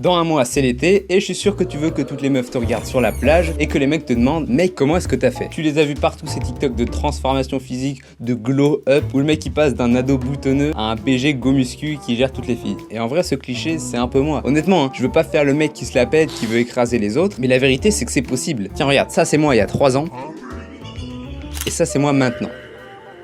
Dans un mois, c'est l'été et je suis sûr que tu veux que toutes les meufs te regardent sur la plage et que les mecs te demandent mec, comment est-ce que t'as fait? Tu les as vus partout ces TikTok de transformation physique, de glow up, où le mec il passe d'un ado boutonneux à un PG go muscu qui gère toutes les filles. Et en vrai, ce cliché, c'est un peu moi. Honnêtement, hein, je veux pas faire le mec qui se la pète, qui veut écraser les autres, mais la vérité c'est que c'est possible. Tiens, regarde, ça c'est moi il y a 3 ans et ça c'est moi maintenant.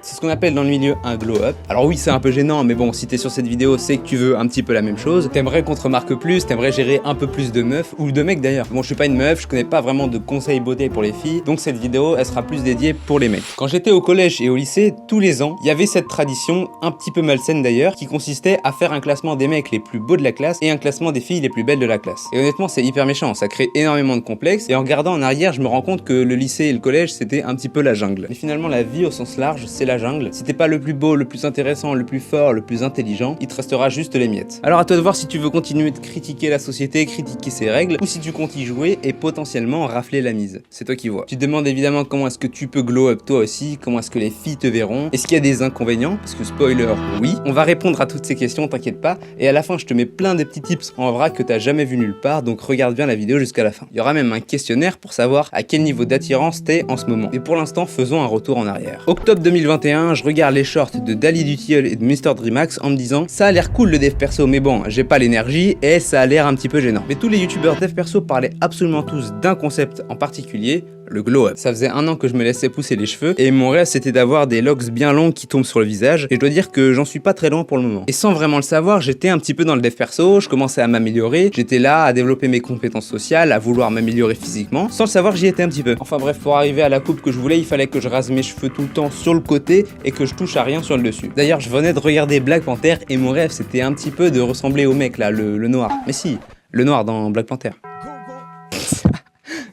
C'est ce qu'on appelle dans le milieu un glow up. Alors oui, c'est un peu gênant, mais bon, si t'es sur cette vidéo, c'est que tu veux un petit peu la même chose. T'aimerais qu'on te remarque plus, t'aimerais gérer un peu plus de meufs, ou de mecs d'ailleurs. Bon, je suis pas une meuf, je connais pas vraiment de conseils beauté pour les filles, donc cette vidéo, elle sera plus dédiée pour les mecs. Quand j'étais au collège et au lycée, tous les ans, il y avait cette tradition, un petit peu malsaine d'ailleurs, qui consistait à faire un classement des mecs les plus beaux de la classe et un classement des filles les plus belles de la classe. Et honnêtement, c'est hyper méchant, ça crée énormément de complexes, et en regardant en arrière, je me rends compte que le lycée et le collège, c'était un petit peu la jungle. Mais finalement, la vie au sens large, c'est la jungle. Si t'es pas le plus beau, le plus intéressant, le plus fort, le plus intelligent, il te restera juste les miettes. Alors à toi de voir si tu veux continuer de critiquer la société, critiquer ses règles, ou si tu comptes y jouer et potentiellement rafler la mise. C'est toi qui vois. Tu te demandes évidemment comment est-ce que tu peux glow up toi aussi, comment est-ce que les filles te verront, est-ce qu'il y a des inconvénients, parce que spoiler, oui. On va répondre à toutes ces questions, t'inquiète pas, et à la fin je te mets plein de petits tips en vrac que t'as jamais vu nulle part, donc regarde bien la vidéo jusqu'à la fin. Il y aura même un questionnaire pour savoir à quel niveau d'attirance t'es en ce moment. Et pour l'instant, faisons un retour en arrière. Octobre 2021, je regarde les shorts de Dali du Tilleul et de Mr Dreamax en me disant ça a l'air cool le dev perso, mais bon, j'ai pas l'énergie et ça a l'air un petit peu gênant. Mais tous les youtubeurs dev perso parlaient absolument tous d'un concept en particulier, le glow up. Ça faisait 1 an que je me laissais pousser les cheveux et mon rêve c'était d'avoir des locks bien longs qui tombent sur le visage, et je dois dire que j'en suis pas très loin pour le moment. Et sans vraiment le savoir, j'étais un petit peu dans le dev perso, je commençais à m'améliorer, j'étais là à développer mes compétences sociales, à vouloir m'améliorer physiquement. Sans le savoir, j'y étais un petit peu. Enfin bref, pour arriver à la coupe que je voulais, il fallait que je rase mes cheveux tout le temps sur le côté et que je touche à rien sur le dessus. D'ailleurs, je venais de regarder Black Panther et mon rêve c'était un petit peu de ressembler au mec là, le noir. Mais si, le noir dans Black Panther.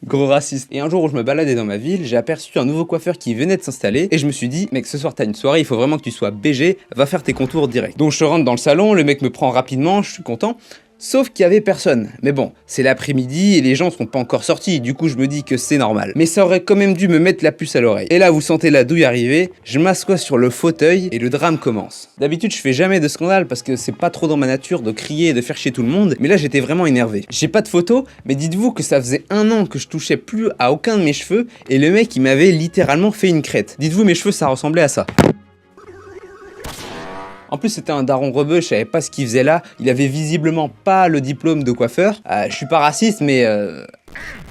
Gros raciste. Et un jour où je me baladais dans ma ville, j'ai aperçu un nouveau coiffeur qui venait de s'installer et je me suis dit mec, ce soir t'as une soirée, il faut vraiment que tu sois BG, va faire tes contours direct. Donc je rentre dans le salon, le mec me prend rapidement, je suis content. Sauf qu'il y avait personne. Mais bon, c'est l'après-midi et les gens sont pas encore sortis, du coup je me dis que c'est normal. Mais ça aurait quand même dû me mettre la puce à l'oreille. Et là vous sentez la douille arriver, je m'assois sur le fauteuil et le drame commence. D'habitude je fais jamais de scandale parce que c'est pas trop dans ma nature de crier et de faire chier tout le monde, mais là j'étais vraiment énervé. J'ai pas de photo, mais dites-vous que ça faisait 1 an que je touchais plus à aucun de mes cheveux et le mec il m'avait littéralement fait une crête. Dites-vous mes cheveux ça ressemblait à ça. En plus c'était un daron rebeu, je savais pas ce qu'il faisait là, il avait visiblement pas le diplôme de coiffeur. Je suis pas raciste mais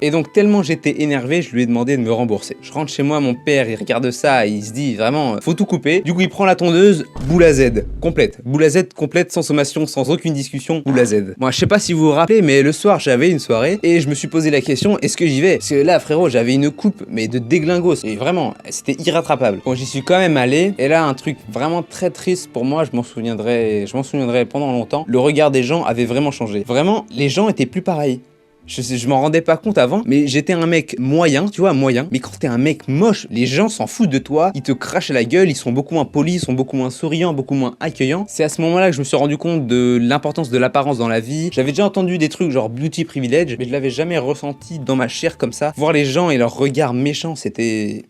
Et donc tellement j'étais énervé, je lui ai demandé de me rembourser. Je rentre chez moi, mon père il regarde ça et il se dit vraiment faut tout couper. Du coup il prend la tondeuse, boule à Z, complète. Boule à Z complète, sans sommation, sans aucune discussion, boule à Z. Moi je sais pas si vous vous rappelez mais le soir j'avais une soirée et je me suis posé la question est-ce que j'y vais? Parce que là frérot j'avais une coupe mais de déglingos et vraiment c'était irrattrapable. Bon j'y suis quand même allé et là un truc vraiment très triste pour moi, je m'en souviendrai pendant longtemps. Le regard des gens avait vraiment changé. Vraiment les gens étaient plus pareils. Je m'en rendais pas compte avant, mais j'étais un mec moyen, tu vois, moyen. Mais quand t'es un mec moche, les gens s'en foutent de toi, ils te crachent à la gueule, ils sont beaucoup moins polis, ils sont beaucoup moins souriants, beaucoup moins accueillants. C'est à ce moment-là que je me suis rendu compte de l'importance de l'apparence dans la vie. J'avais déjà entendu des trucs genre beauty privilege, mais je l'avais jamais ressenti dans ma chair comme ça. Voir les gens et leurs regards méchants, c'était...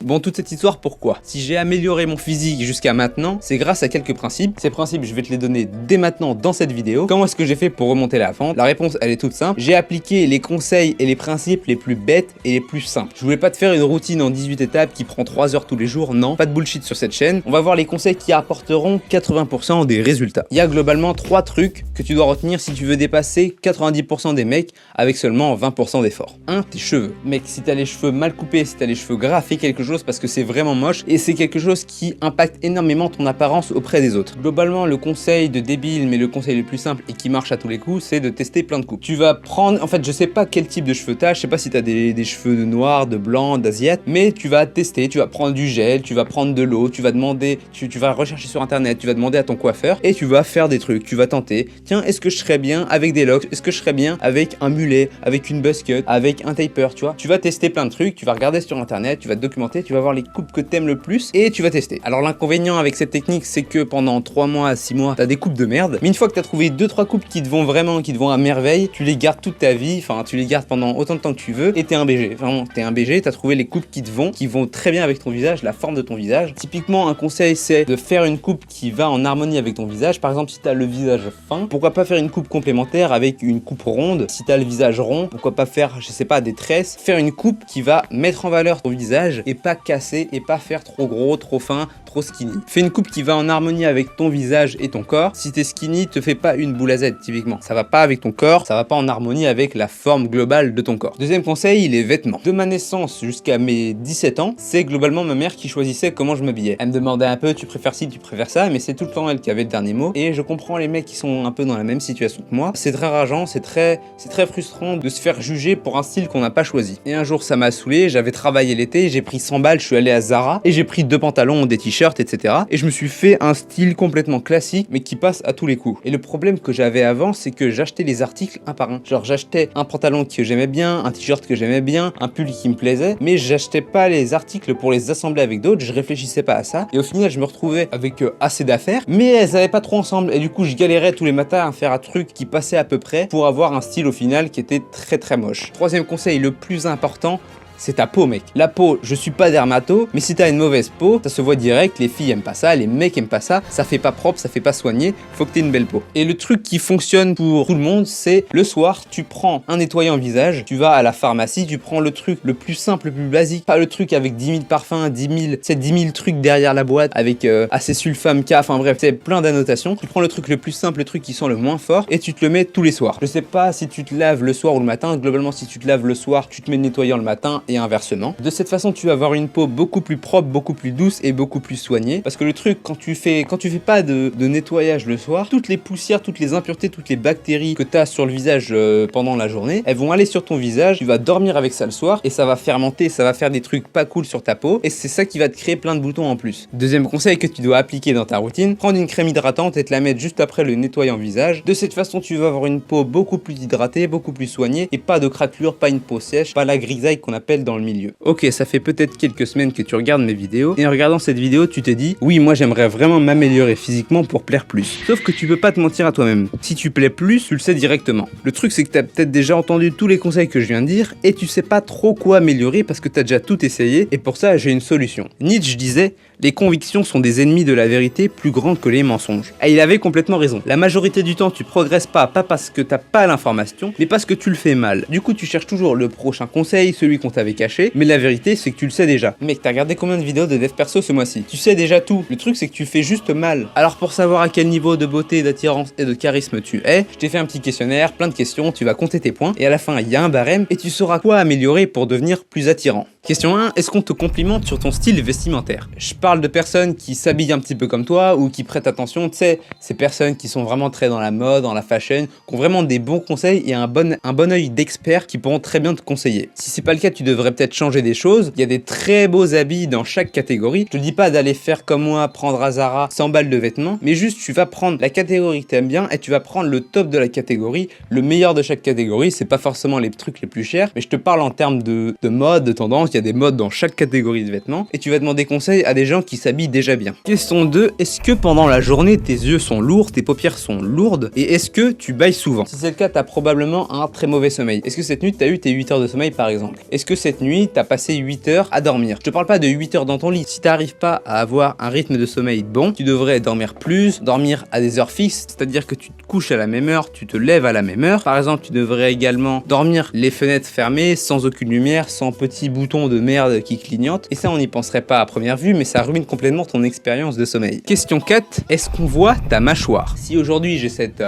Bon, toute cette histoire, pourquoi? Si j'ai amélioré mon physique jusqu'à maintenant, c'est grâce à quelques principes. Ces principes, je vais te les donner dès maintenant dans cette vidéo. Comment est-ce que j'ai fait pour remonter la pente? La réponse, elle est toute simple. J'ai appliqué les conseils et les principes les plus bêtes et les plus simples. Je voulais pas te faire une routine en 18 étapes qui prend 3 heures tous les jours, non. Pas de bullshit sur cette chaîne. On va voir les conseils qui apporteront 80% des résultats. Il y a globalement 3 trucs que tu dois retenir si tu veux dépasser 90% des mecs avec seulement 20% d'efforts. 1. Tes cheveux. Mec, si t'as les cheveux mal coupés, si t'as les cheveux gras, fais quelque chose parce que c'est vraiment moche et c'est quelque chose qui impacte énormément ton apparence auprès des autres. Globalement, le conseil de débile, mais le conseil le plus simple et qui marche à tous les coups, c'est de tester plein de coupes. Tu vas prendre, en fait, je sais pas quel type de cheveux t'as, je sais pas si t'as des cheveux noirs, de blanc, d'asiate, mais tu vas tester, tu vas prendre du gel, tu vas prendre de l'eau, tu vas demander, tu vas rechercher sur internet, tu vas demander à ton coiffeur et tu vas faire des trucs, tu vas tenter. Tiens, est-ce que je serais bien avec des locks? Est-ce que je serais bien avec un mulet, avec une buzz cut, avec un taper, tu vois? Tu vas tester plein de trucs, tu vas regarder sur internet, tu vas te documenter, tu vas voir les coupes que t'aimes le plus et tu vas tester. Alors l'inconvénient avec cette technique, c'est que pendant 3 mois à 6 mois, t'as des coupes de merde. Mais une fois que t'as trouvé 2-3 coupes qui te vont vraiment, qui te vont à merveille, tu les gardes toute ta vie, enfin tu les gardes pendant autant de temps que tu veux et t'es un BG. Vraiment, t'es un BG, t'as trouvé les coupes qui vont très bien avec ton visage, la forme de ton visage. Typiquement, un conseil, c'est de faire une coupe qui va en harmonie avec ton visage. Par exemple, si t'as le visage fin, pourquoi pas faire une coupe complémentaire avec une coupe ronde. Si t'as le visage rond, pourquoi pas faire, je sais pas, des tresses. Faire une coupe qui va mettre en valeur ton visage et pas casser et pas faire trop gros, trop fin, trop skinny. Fais une coupe qui va en harmonie avec ton visage et ton corps. Si t'es skinny, te fais pas une boule à Z typiquement. Ça va pas avec ton corps, ça va pas en harmonie avec la forme globale de ton corps. Deuxième conseil, les vêtements. De ma naissance jusqu'à mes 17 ans, c'est globalement ma mère qui choisissait comment je m'habillais. Elle me demandait un peu, tu préfères ci, tu préfères ça, mais c'est tout le temps elle qui avait le dernier mot. Et je comprends les mecs qui sont un peu dans la même situation que moi. C'est très rageant, c'est très frustrant de se faire juger pour un style qu'on n'a pas choisi. Et un jour, ça m'a saoulé, j'avais travaillé l'été, j'ai pris 100 balles, je suis allé à Zara et j'ai pris 2 pantalons, des t-shirts, etc. Et je me suis fait un style complètement classique, mais qui passe à tous les coups. Et le problème que j'avais avant, c'est que j'achetais les articles un par un. Genre, j'achetais un pantalon que j'aimais bien, un t-shirt que j'aimais bien, un pull qui me plaisait, mais j'achetais pas les articles pour les assembler avec d'autres, je réfléchissais pas à ça. Et au final, je me retrouvais avec assez d'affaires, mais elles allaient pas trop ensemble. Et du coup, je galérais tous les matins à faire un truc qui passait à peu près pour avoir un style au final qui était très moche. Troisième conseil, le plus important, c'est ta peau, mec. La peau, je suis pas dermato, mais si t'as une mauvaise peau, ça se voit direct, les filles aiment pas ça, les mecs aiment pas ça, ça fait pas propre, ça fait pas soigner, faut que t'aies une belle peau. Et le truc qui fonctionne pour tout le monde, c'est le soir, tu prends un nettoyant visage, tu vas à la pharmacie, tu prends le truc le plus simple, le plus basique, pas le truc avec 10 000 parfums, 10 000 trucs derrière la boîte, avec acésulfame K, enfin bref, c'est plein d'annotations. Tu prends le truc le plus simple, le truc qui sent le moins fort, et tu te le mets tous les soirs. Je sais pas si tu te laves le soir ou le matin, globalement si tu te laves le soir, tu te mets le nettoyant le matin, et inversement. De cette façon, tu vas avoir une peau beaucoup plus propre, beaucoup plus douce et beaucoup plus soignée. Parce que le truc, quand tu fais pas de nettoyage le soir, toutes les poussières, toutes les impuretés, toutes les bactéries que tu as sur le visage pendant la journée, elles vont aller sur ton visage, tu vas dormir avec ça le soir et ça va fermenter, ça va faire des trucs pas cool sur ta peau et c'est ça qui va te créer plein de boutons en plus. Deuxième conseil que tu dois appliquer dans ta routine, prendre une crème hydratante et te la mettre juste après le nettoyant visage. De cette façon, tu vas avoir une peau beaucoup plus hydratée, beaucoup plus soignée et pas de craquelure, pas une peau sèche, pas la grisaille qu'on appelle dans le milieu. Ok, ça fait peut-être quelques semaines que tu regardes mes vidéos et en regardant cette vidéo, tu t'es dit oui, moi j'aimerais vraiment m'améliorer physiquement pour plaire plus. Sauf que tu peux pas te mentir à toi-même. Si tu plais plus, tu le sais directement. Le truc, c'est que t'as peut-être déjà entendu tous les conseils que je viens de dire et tu sais pas trop quoi améliorer parce que t'as déjà tout essayé et pour ça, j'ai une solution. Nietzsche disait: les convictions sont des ennemis de la vérité plus grands que les mensonges. Et il avait complètement raison. La majorité du temps, tu progresses pas parce que t'as pas l'information, mais parce que tu le fais mal. Du coup, tu cherches toujours le prochain conseil, celui qu'on t'avait caché, mais la vérité, c'est que tu le sais déjà. Mec, t'as regardé combien de vidéos de dev perso ce mois-ci? Tu sais déjà tout. Le truc, c'est que tu fais juste mal. Alors pour savoir à quel niveau de beauté, d'attirance et de charisme tu es, je t'ai fait un petit questionnaire, plein de questions, tu vas compter tes points, et à la fin, il y a un barème, et tu sauras quoi améliorer pour devenir plus attirant. Question 1, est-ce qu'on te complimente sur ton style vestimentaire? Je parle de personnes qui s'habillent un petit peu comme toi ou qui prêtent attention, tu sais, ces personnes qui sont vraiment très dans la mode, dans la fashion, qui ont vraiment des bons conseils et un bon œil d'experts qui pourront très bien te conseiller. Si c'est pas le cas, tu devrais peut-être changer des choses. Il y a des très beaux habits dans chaque catégorie. Je te dis pas d'aller faire comme moi, prendre à Zara 100 balles de vêtements, mais juste tu vas prendre la catégorie que t'aimes bien et tu vas prendre le top de la catégorie, le meilleur de chaque catégorie. C'est pas forcément les trucs les plus chers, mais je te parle en termes de mode, de tendance. Il y a des modes dans chaque catégorie de vêtements et tu vas demander conseil à des gens qui s'habillent déjà bien. Question 2, est-ce que pendant la journée tes yeux sont lourds, tes paupières sont lourdes et est-ce que tu bailles souvent? Si c'est le cas, t'as probablement un très mauvais sommeil. Est-ce que cette nuit t'as eu tes 8 heures de sommeil par exemple? Est-ce que cette nuit t'as passé 8 heures à dormir? Je te parle pas de 8 heures dans ton lit. Si t'arrives pas à avoir un rythme de sommeil bon, tu devrais dormir plus, dormir à des heures fixes, c'est-à-dire que tu te couches à la même heure, tu te lèves à la même heure. Par exemple, tu devrais également dormir les fenêtres fermées, sans aucune lumière, sans petits boutons de merde qui clignotent. Et ça, on n'y penserait pas à première vue, mais ça ruine complètement ton expérience de sommeil. Question 4, est-ce qu'on voit ta mâchoire? Si aujourd'hui j'ai cette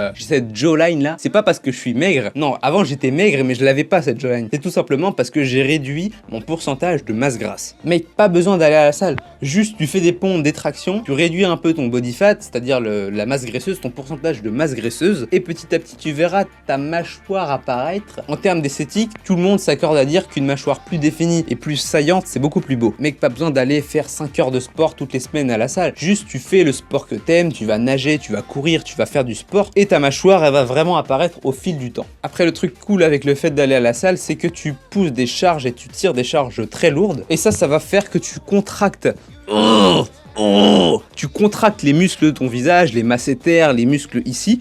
jawline là, c'est pas parce que je suis maigre. Non, avant j'étais maigre, mais je l'avais pas cette jawline. C'est tout simplement parce que j'ai réduit mon pourcentage de masse grasse. Mec, pas besoin d'aller à la salle. Juste, tu fais des pompes, des tractions, tu réduis un peu ton body fat, c'est-à-dire la masse graisseuse, ton pourcentage de masse graisseuse, et petit à petit, tu verras ta mâchoire apparaître. En termes d'esthétique, tout le monde s'accorde à dire qu'une mâchoire plus définie et plus saillante, c'est beaucoup plus beau. Mec, pas besoin d'aller faire 5 heures de sport toutes les semaines à la salle. Juste, tu fais le sport que t'aimes, tu vas nager, tu vas courir, tu vas faire du sport, et ta mâchoire, elle va vraiment apparaître au fil du temps. Après, le truc cool avec le fait d'aller à la salle, c'est que tu pousses des charges et tu tires des charges très lourdes et ça va faire que tu contractes. Tu contractes les muscles de ton visage, les masséters, les muscles ici.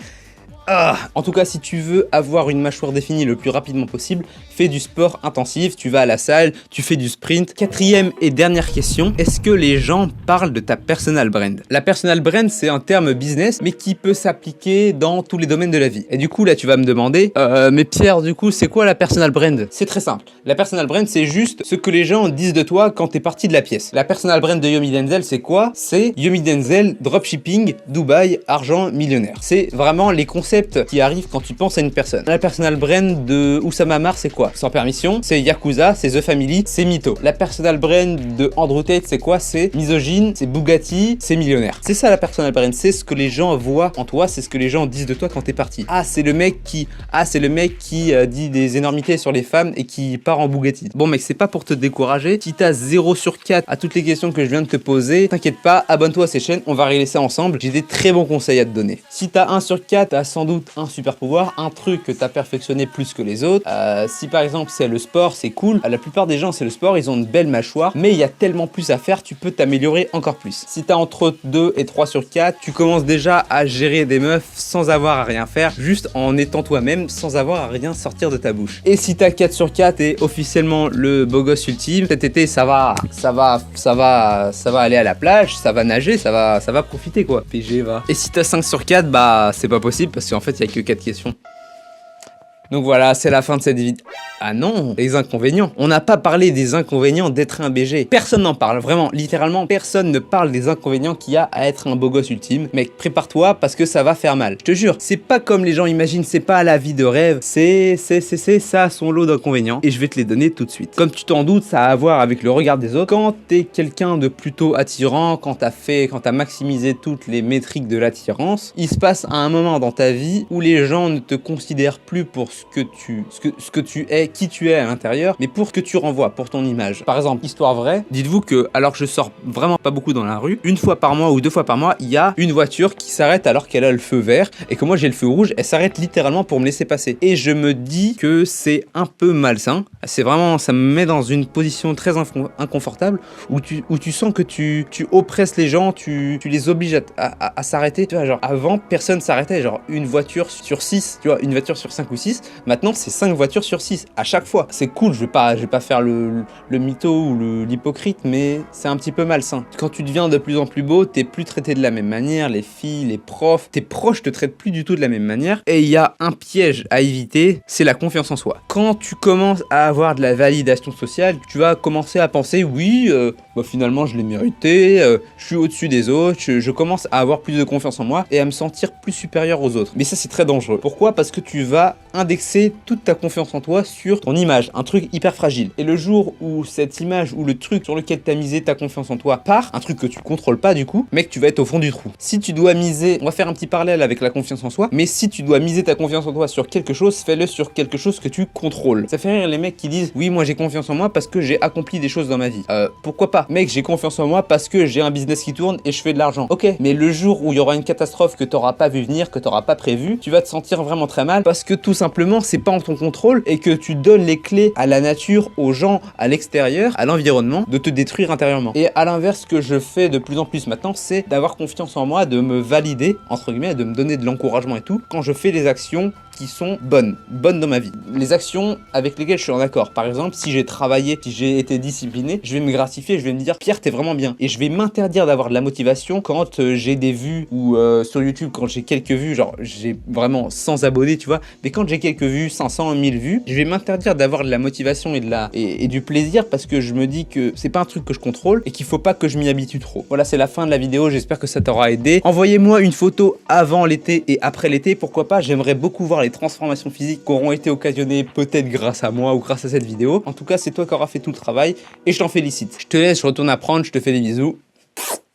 En tout cas, si tu veux avoir une mâchoire définie le plus rapidement possible, fais du sport intensif, tu vas à la salle, tu fais du sprint. Quatrième et dernière question, est-ce que les gens parlent de ta personal brand? La personal brand, c'est un terme business, mais qui peut s'appliquer dans tous les domaines de la vie. Et du coup, là, tu vas me demander, mais Pierre, du coup, c'est quoi la personal brand? C'est très simple. La personal brand, c'est juste ce que les gens disent de toi quand t'es parti de la pièce. La personal brand de Yomi Denzel, c'est quoi? C'est Yomi Denzel, dropshipping, Dubaï, argent, millionnaire. C'est vraiment les concepts qui arrivent quand tu penses à une personne. La personal brand de Oussama Ammar, c'est quoi? Sans permission, c'est Yakuza, c'est The Family, c'est Mytho. La personal brand de Andrew Tate, c'est quoi? C'est misogyne, c'est Bugatti, c'est millionnaire. C'est ça la personal brand, c'est ce que les gens voient en toi, c'est ce que les gens disent de toi quand t'es parti. C'est le mec qui dit des énormités sur les femmes et qui part en Bugatti. Bon mec, c'est pas pour te décourager. Si t'as 0 sur 4 à toutes les questions que je viens de te poser, t'inquiète pas, abonne-toi à ces chaînes, on va régler ça ensemble. J'ai des très bons conseils à te donner. Si t'as 1 sur 4, t'as sans doute un super pouvoir, un truc que t'as perfectionné plus que les autres. Si par exemple c'est le sport, c'est cool. La plupart des gens c'est le sport, ils ont une belle mâchoire, mais il y a tellement plus à faire, tu peux t'améliorer encore plus. Si t'as entre 2 et 3 sur 4, tu commences déjà à gérer des meufs sans avoir à rien faire, juste en étant toi-même, sans avoir à rien sortir de ta bouche. Et si t'as 4 sur 4, t'es officiellement le beau gosse ultime. Cet été ça va aller à la plage, ça va nager, ça va profiter quoi. PG va. Et si t'as 5 sur 4, bah c'est pas possible parce qu'en fait il y a que 4 questions. Donc voilà, c'est la fin de cette vidéo. Ah non, les inconvénients. On n'a pas parlé des inconvénients d'être un BG. Personne n'en parle, vraiment, littéralement, personne ne parle des inconvénients qu'il y a à être un beau gosse ultime. Mec, prépare-toi parce que ça va faire mal. Je te jure, c'est pas comme les gens imaginent, c'est pas la vie de rêve. C'est ça a son lot d'inconvénients et je vais te les donner tout de suite. Comme tu t'en doutes, ça a à voir avec le regard des autres. Quand t'es quelqu'un de plutôt attirant, quand t'as maximisé toutes les métriques de l'attirance, il se passe un moment dans ta vie où les gens ne te considèrent plus pour ce que tu es, qui tu es à l'intérieur, mais pour ce que tu renvoies, pour ton image. Par exemple, histoire vraie, dites-vous que, alors que je sors vraiment pas beaucoup dans la rue, 1 fois par mois ou 2 fois par mois, il y a une voiture qui s'arrête alors qu'elle a le feu vert, et que moi j'ai le feu rouge, elle s'arrête littéralement pour me laisser passer. Et je me dis que c'est un peu malsain, c'est vraiment, ça me met dans une position très inconfortable, où tu sens que tu oppresses les gens, tu les obliges à s'arrêter, tu vois, genre avant, personne s'arrêtait, genre une voiture sur 6, tu vois, une voiture sur 5 ou 6, maintenant c'est 5 voitures sur 6 à chaque fois. C'est cool, je vais pas faire le mytho ou l'hypocrite, mais c'est un petit peu malsain. Quand tu deviens de plus en plus beau, t'es plus traité de la même manière, les filles, les profs, tes proches te traitent plus du tout de la même manière. Et il y a un piège à éviter, c'est la confiance en soi. Quand tu commences à avoir de la validation sociale, tu vas commencer à penser oui, finalement je l'ai mérité, je suis au-dessus des autres, je commence à avoir plus de confiance en moi et à me sentir plus supérieur aux autres. Mais ça c'est très dangereux. Pourquoi? Parce que tu vas indexer toute ta confiance en toi sur ton image, un truc hyper fragile. Et le jour où cette image ou le truc sur lequel tu as misé ta confiance en toi part, un truc que tu contrôles pas du coup, mec, tu vas être au fond du trou. Si tu dois miser, on va faire un petit parallèle avec la confiance en soi, mais si tu dois miser ta confiance en toi sur quelque chose, fais-le sur quelque chose que tu contrôles. Ça fait rire les mecs qui disent oui, moi j'ai confiance en moi parce que j'ai accompli des choses dans ma vie. Pourquoi pas? Mec, j'ai confiance en moi parce que j'ai un business qui tourne et je fais de l'argent. Ok, mais le jour où il y aura une catastrophe que t'auras pas vu venir, que t'auras pas prévu, tu vas te sentir vraiment très mal parce que tout simplement c'est pas en ton contrôle et que tu donnes les clés à la nature, aux gens, à l'extérieur, à l'environnement, de te détruire intérieurement. Et à l'inverse, ce que je fais de plus en plus maintenant, c'est d'avoir confiance en moi, de me valider, entre guillemets, de me donner de l'encouragement et tout, quand je fais des actions qui sont bonnes dans ma vie. Les actions avec lesquelles je suis en accord. Par exemple, si j'ai travaillé, si j'ai été discipliné, je vais me gratifier, je vais me dire Pierre, t'es vraiment bien. Et je vais m'interdire d'avoir de la motivation quand j'ai des vues ou sur YouTube, quand j'ai quelques vues, genre j'ai vraiment 100 abonnés, tu vois, mais quand j'ai quelques vues, 500, 1000 vues, je vais m'interdire d'avoir de la motivation et du plaisir parce que je me dis que c'est pas un truc que je contrôle et qu'il faut pas que je m'y habitue trop. Voilà, c'est la fin de la vidéo, j'espère que ça t'aura aidé. Envoyez-moi une photo avant l'été et après l'été, pourquoi pas, j'aimerais beaucoup voir les transformations physiques qui auront été occasionnées peut-être grâce à moi ou grâce à cette vidéo. En tout cas, c'est toi qui auras fait tout le travail et je t'en félicite. Je te laisse, je retourne apprendre, je te fais des bisous.